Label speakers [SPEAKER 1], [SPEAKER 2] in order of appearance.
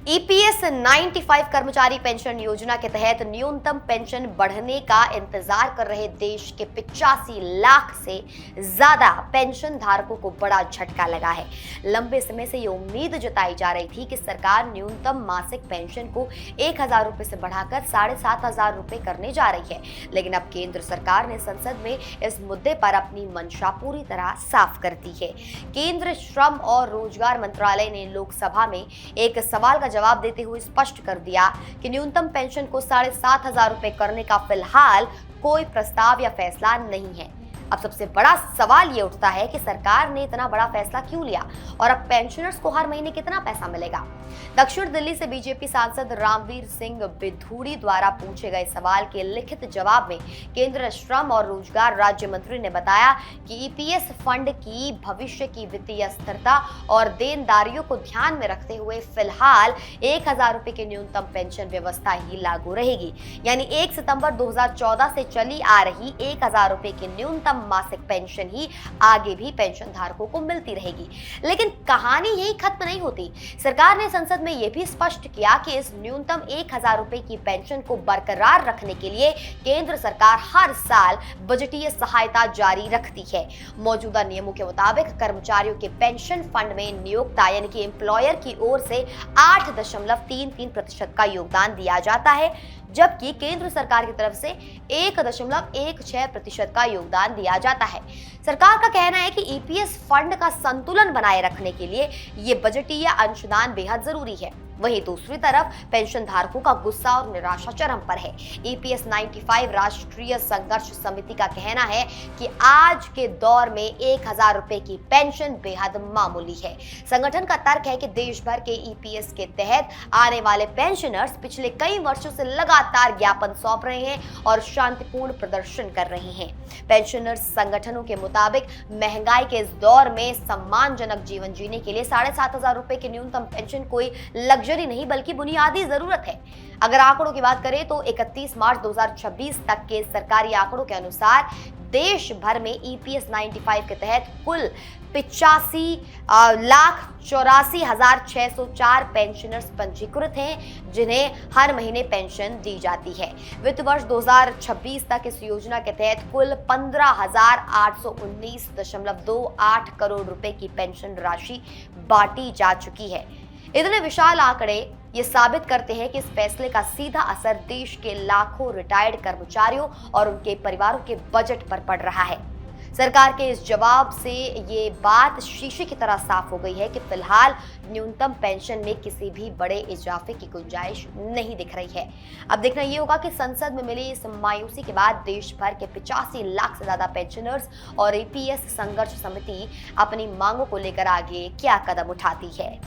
[SPEAKER 1] EPS 95 कर्मचारी pension योजना के तहत न्यूनतम पेंशन बढ़ने का इंतजार कर रहे देश के 85 लाख से ज्यादा पेंशन धारकों को बड़ा झटका लगा है। लंबे समय से ये उम्मीद जताई जा रही थी कि सरकार न्यूनतम मासिक पेंशन को 1,000 रुपए से बढ़ाकर 7,500 रुपए करने जा रही है, लेकिन अब केंद्र सरकार ने संसद में इस मुद्दे पर अपनी मंशा पूरी तरह साफ कर दी है। केंद्र श्रम और रोजगार मंत्रालय ने लोकसभा में एक सवाल का जवाब देते हुए स्पष्ट कर दिया कि न्यूनतम पेंशन को 7,500 रुपए करने का फिलहाल कोई प्रस्ताव या फैसला नहीं है। अब सबसे बड़ा सवाल ये उठता है कि सरकार ने इतना बड़ा फैसला क्यों लिया और अब पेंशनर्स को हर महीने कितना पैसा मिलेगा। दक्षिण दिल्ली से बीजेपी सांसद रामवीर सिंह बिधूड़ी द्वारा पूछे गए सवाल के लिखित जवाब में केंद्र श्रम और रोजगार राज्य मंत्री ने बताया कि ईपीएस फंड की भविष्य की वित्तीय स्थिरता और देनदारियों को ध्यान में रखते हुए फिलहाल 1,000 रुपए की न्यूनतम पेंशन व्यवस्था ही लागू रहेगी। यानी 1 सितंबर 2014 से चली आ रही 1,000 रुपए की न्यूनतम मासिक पेंशन ही आगे भी पेंशन धारकों को मिलती रहेगी। लेकिन कहानी यही खत्म नहीं होती। सरकार ने संसद में यह भी स्पष्ट किया कि इस न्यूनतम 1,000 रुपए की पेंशन को बरकरार रखने के लिए केंद्र सरकार हर साल बजटीय सहायता जारी रखती है। मौजूदा नियमों के मुताबिक कर्मचारियों के पेंशन फंड में नियोक्ता यानी कि एम्प्लॉयर की ओर से 8.33% का योगदान दिया जाता है, जबकि केंद्र सरकार की तरफ से 1.16% का योगदान दिया जाता है। सरकार का कहना है कि ईपीएस फंड का संतुलन बनाए रखने के लिए ये बजटीय अंशदान बेहद जरूरी है। वहीं दूसरी तरफ पेंशन धारकों का गुस्सा और निराशा चरम पर है। ईपीएस 95 राष्ट्रीय संघर्ष समिति का कहना है कि आज के दौर में 1,000 रुपए की पेंशन बेहद मामूली है। संगठन का तर्क है कि देश भर के ईपीएस के तहत आने वाले पेंशनर्स पिछले कई वर्षों से लगातार ज्ञापन सौंप रहे हैं और शांतिपूर्ण प्रदर्शन कर रहे हैं। पेंशनर्स संगठनों के मुताबिक महंगाई के इस दौर में सम्मानजनक जीवन जीने के लिए 7,500 रुपए की न्यूनतम पेंशन कोई लग्जरी नहीं बल्कि बुनियादी जरूरत है। अगर आंकड़ों की बात करें तो 31 मार्च 2026 तक के सरकारी आंकड़ों के अनुसार देश भर में ईपीएस 95 के तहत कुल 85,84,604 पेंशनर्स पंजीकृत हैं, जिन्हें हर महीने पेंशन दी जाती है। वित्त वर्ष 2026 तक इस योजना के तहत कुल 15,819.28 करोड़ रुपए की पेंशन राशि बांटी जा चुकी है। इतने विशाल आंकड़े ये साबित करते हैं कि इस फैसले का सीधा असर देश के लाखों रिटायर्ड कर्मचारियों और उनके परिवारों के बजट पर पड़ रहा है। सरकार के इस जवाब से ये बात शीशे की तरह साफ हो गई है कि फिलहाल न्यूनतम पेंशन में किसी भी बड़े इजाफे की गुंजाइश नहीं दिख रही है। अब देखना ये होगा कि संसद में मिली इस मायूसी के बाद देश भर के 85 लाख से ज्यादा पेंशनर्स और ईपीएस संघर्ष समिति अपनी मांगों को लेकर आगे क्या कदम उठाती है।